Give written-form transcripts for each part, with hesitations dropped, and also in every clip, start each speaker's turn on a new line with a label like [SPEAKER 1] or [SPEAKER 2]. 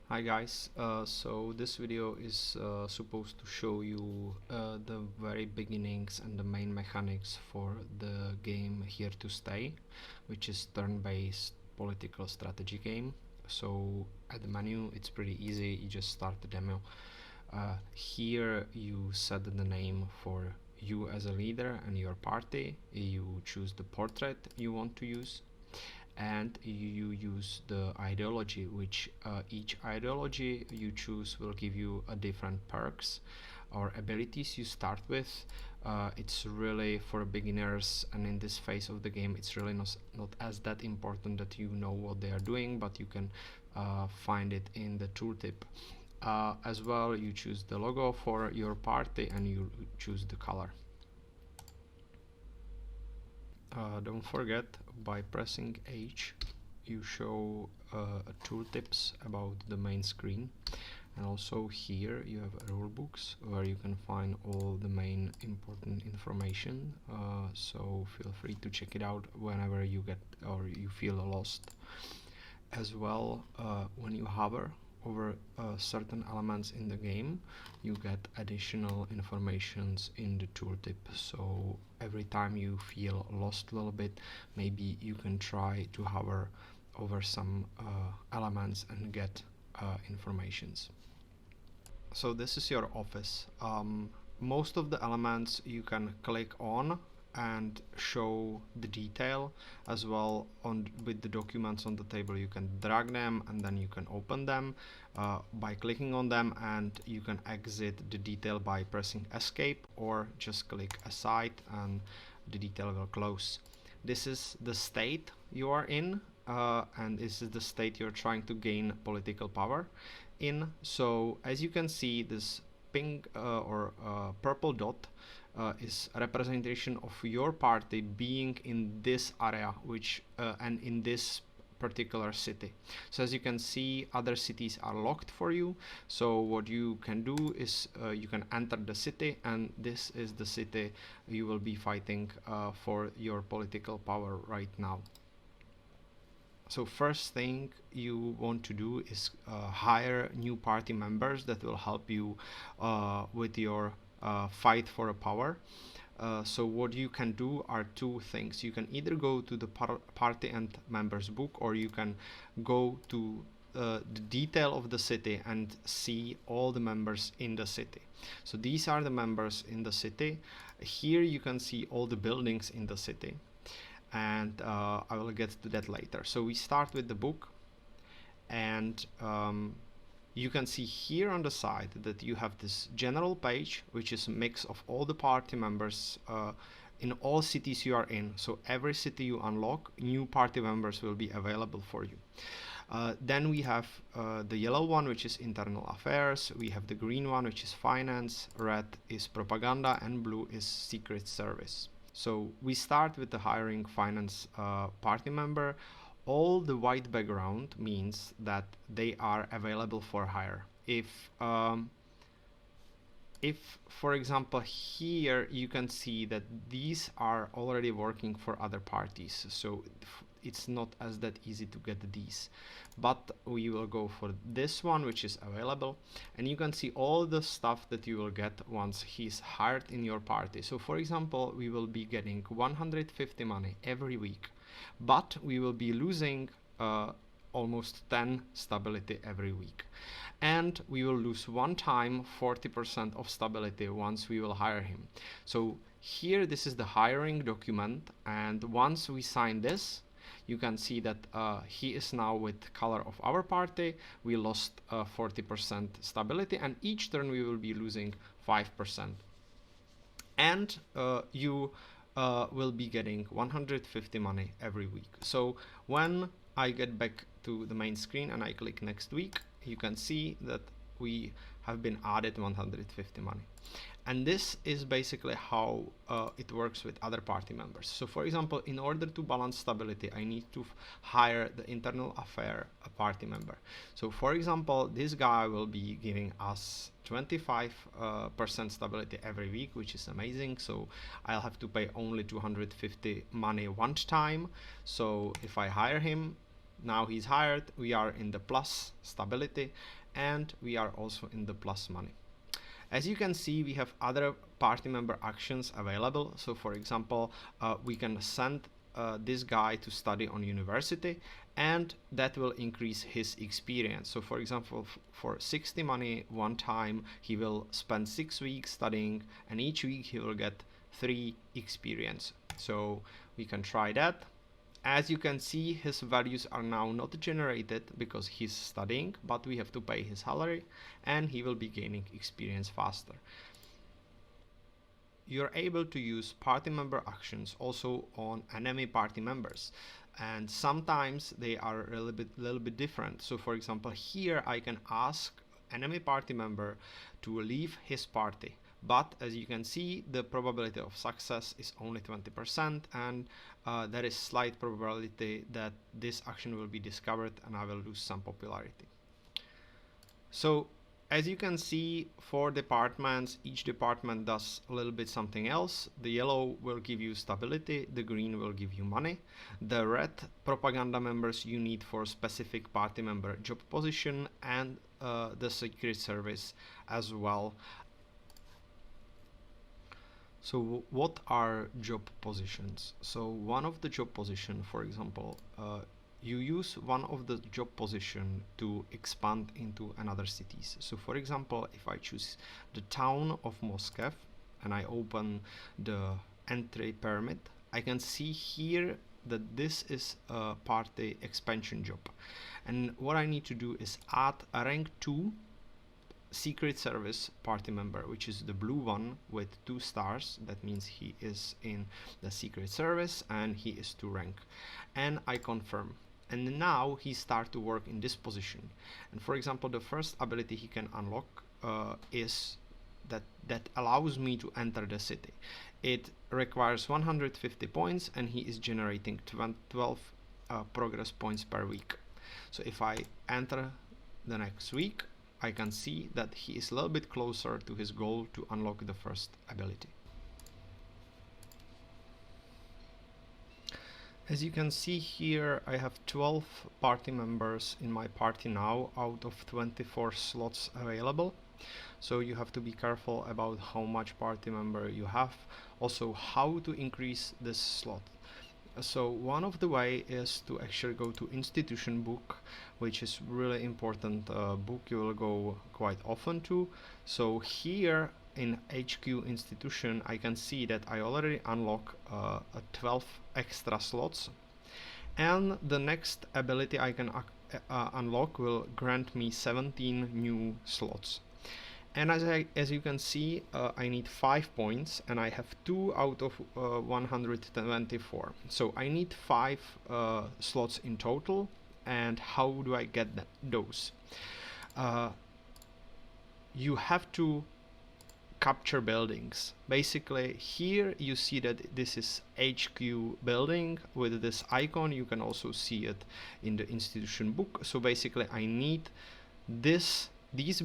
[SPEAKER 1] Hi guys, so this video is supposed to show you the very beginnings and the main mechanics for the game Here to Stay, which is turn-based political strategy game. So at the menu it's pretty easy, you just start the demo. Here you set the name for you as a leader and your party, you choose the portrait you want to use, and you use the ideology, which each ideology you choose will give you a different perks or abilities you start with. It's really for beginners, and in this phase of the game it's really not as that important that you know what they are doing, but you can find it in the tooltip. As well, you choose the logo for your party and you choose the color. Don't forget, by pressing H you show tooltips about the main screen, and also here you have rule books where you can find all the main important information, so feel free to check it out whenever you get or you feel lost. As well, when you hover over certain elements in the game, you get additional informations in the tooltip. So every time you feel lost a little bit, maybe you can try to hover over some elements and get informations. So this is your office. Most of the elements you can click on and show the detail. As well, with the documents on the table you can drag them and then you can open them by clicking on them, and you can exit the detail by pressing escape or just click aside and the detail will close. This is the state you are in, and this is the state you're trying to gain political power in. So as you can see, this pink or purple dot is a representation of your party being in this area, which and in this particular city. So as you can see, other cities are locked for you. So what you can do is you can enter the city, and this is the city you will be fighting for your political power right now. So first thing you want to do is hire new party members that will help you with your fight for a power. So what you can do are two things. You can either go to the party and members book, or you can go to the detail of the city and see all the members in the city. So these are the members in the city. Here you can see all the buildings in the city, and I will get to that later. So we start with the book, and you can see here on the side that you have this general page, which is a mix of all the party members in all cities you are in. So every city you unlock, new party members will be available for you. Then we have the yellow one, which is internal affairs. We have the green one, which is finance. Red is propaganda, and blue is secret service. So we start with the hiring finance party member. All the white background means that they are available for hire. If for example here you can see that these are already working for other parties, so it's not as that easy to get these, but we will go for this one, which is available, and you can see all the stuff that you will get once he's hired in your party. So for example, we will be getting 150 money every week, but we will be losing almost 10 stability every week, and we will lose one time 40% of stability once we will hire him. So here, this is the hiring document, and once we sign this, you can see that he is now with color of our party. We lost 40% stability, and each turn we will be losing 5%, and you will be getting 150 money every week. So when I get back to the main screen and I click next week, you can see that we have been added 150 money. And this is basically how it works with other party members. So for example, in order to balance stability, I need to hire the internal affair party member. So for example, this guy will be giving us 25% stability every week, which is amazing. So I'll have to pay only 250 money one time. So if I hire him, Now he's hired, we are in the plus stability, and we are also in the plus money. As you can see, we have other party member actions available. So for example, we can send this guy to study on university, and that will increase his experience. So for example, for 60 money one time, he will spend 6 weeks studying, and each week he will get 3 experience. So we can try that. As you can see, his values are now not generated because he's studying, but we have to pay his salary, and he will be gaining experience faster. You're able to use party member actions also on enemy party members, and sometimes they are a little bit different. So for example, here I can ask enemy party member to leave his party, but as you can see, the probability of success is only 20%, and there is slight probability that this action will be discovered and I will lose some popularity. So as you can see, for departments, each department does a little bit something else. The yellow will give you stability, the green will give you money. The red propaganda members you need for specific party member job position, and the secret service as well. So what are job positions? So one of the job position, for example, you use one of the job position to expand into another cities. So for example, if I choose the town of Moscow and I open the entry permit, I can see here that this is a party expansion job. And what I need to do is add a rank 2 secret service party member, which is the blue one with 2 stars. That means he is in the secret service and he is 2 rank, and I confirm, and now he start to work in this position. And for example, the first ability he can unlock is that allows me to enter the city. It requires 150 points and he is generating 12 progress points per week. So if I enter the next week, I can see that he is a little bit closer to his goal to unlock the first ability. As you can see here, I have 12 party members in my party now out of 24 slots available. So you have to be careful about how much party member you have. Also, how to increase this slot. So one of the way is to actually go to institution book, which is really important book you will go quite often to. So here in HQ institution, I can see that I already unlock 12 extra slots, and the next ability I can unlock will grant me 17 new slots. And as you can see, I need 5 points, and I have 2 out of 124. So I need 5 slots in total. And how do I get those? You have to capture buildings. Basically, here you see that this is HQ building with this icon. You can also see it in the institution book. So basically, I need these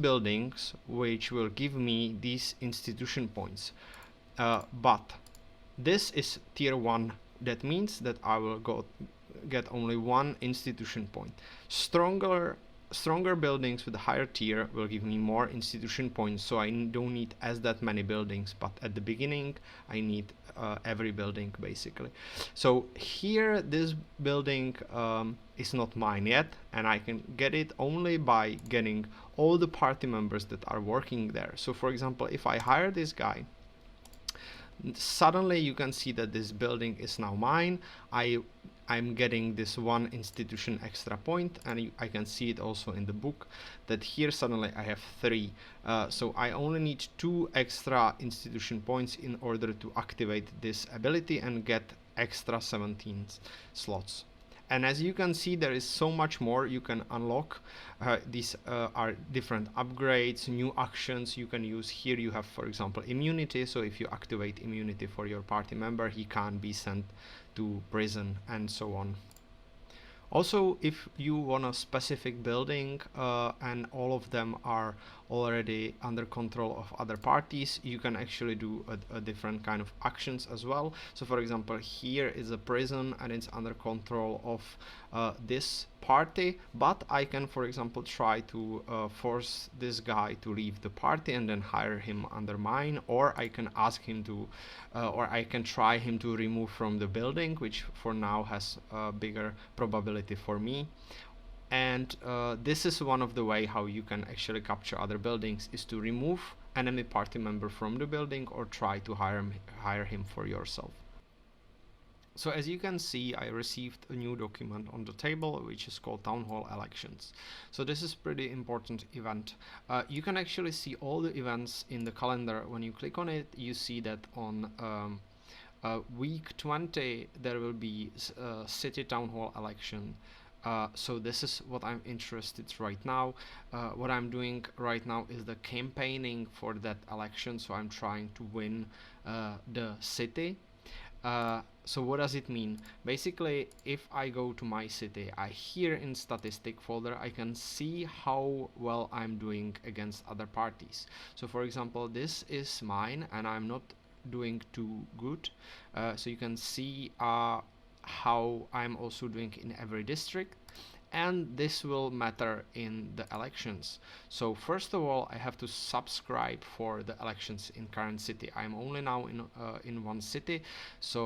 [SPEAKER 1] buildings, which will give me these institution points, but this is tier 1. That means that I will get only 1 institution point. Stronger buildings with a higher tier will give me more institution points, so I don't need as that many buildings, but at the beginning I need every building basically. So here this building is not mine yet, and I can get it only by getting all the party members that are working there. So for example, if I hire this guy, suddenly you can see that this building is now mine. I'm getting this 1 institution extra point, and I can see it also in the book that here suddenly I have 3. So I only need 2 extra institution points in order to activate this ability and get extra 17 slots. And as you can see, there is so much more you can unlock. These are different upgrades, new actions you can use. Here you have, for example, immunity. So if you activate immunity for your party member, he can't be sent to prison and so on. Also, if you want a specific building and all of them are already under control of other parties, you can actually do a different kind of actions as well. So for example, here is a prison and it's under control of this party, but I can, for example, try to force this guy to leave the party and then hire him under mine, or I can ask him to, or I can try him to remove from the building, which for now has a bigger probability for me. And this is one of the way how you can actually capture other buildings, is to remove enemy party member from the building or try to hire him for yourself. So as you can see, I received a new document on the table which is called Town Hall Elections. So this is pretty important event. You can actually see all the events in the calendar. When you click on it, you see that on week 20 there will be city town hall election. So this is what I'm interested right now. What I'm doing right now is the campaigning for that election, so I'm trying to win the city. So what does it mean? Basically, if I go to my city, here in statistic folder I can see how well I'm doing against other parties. So for example, this is mine and I'm not doing too good. So you can see how I'm also doing in every district, and this will matter in the elections. So first of all, I have to subscribe for the elections in current city. I'm only now in one city, so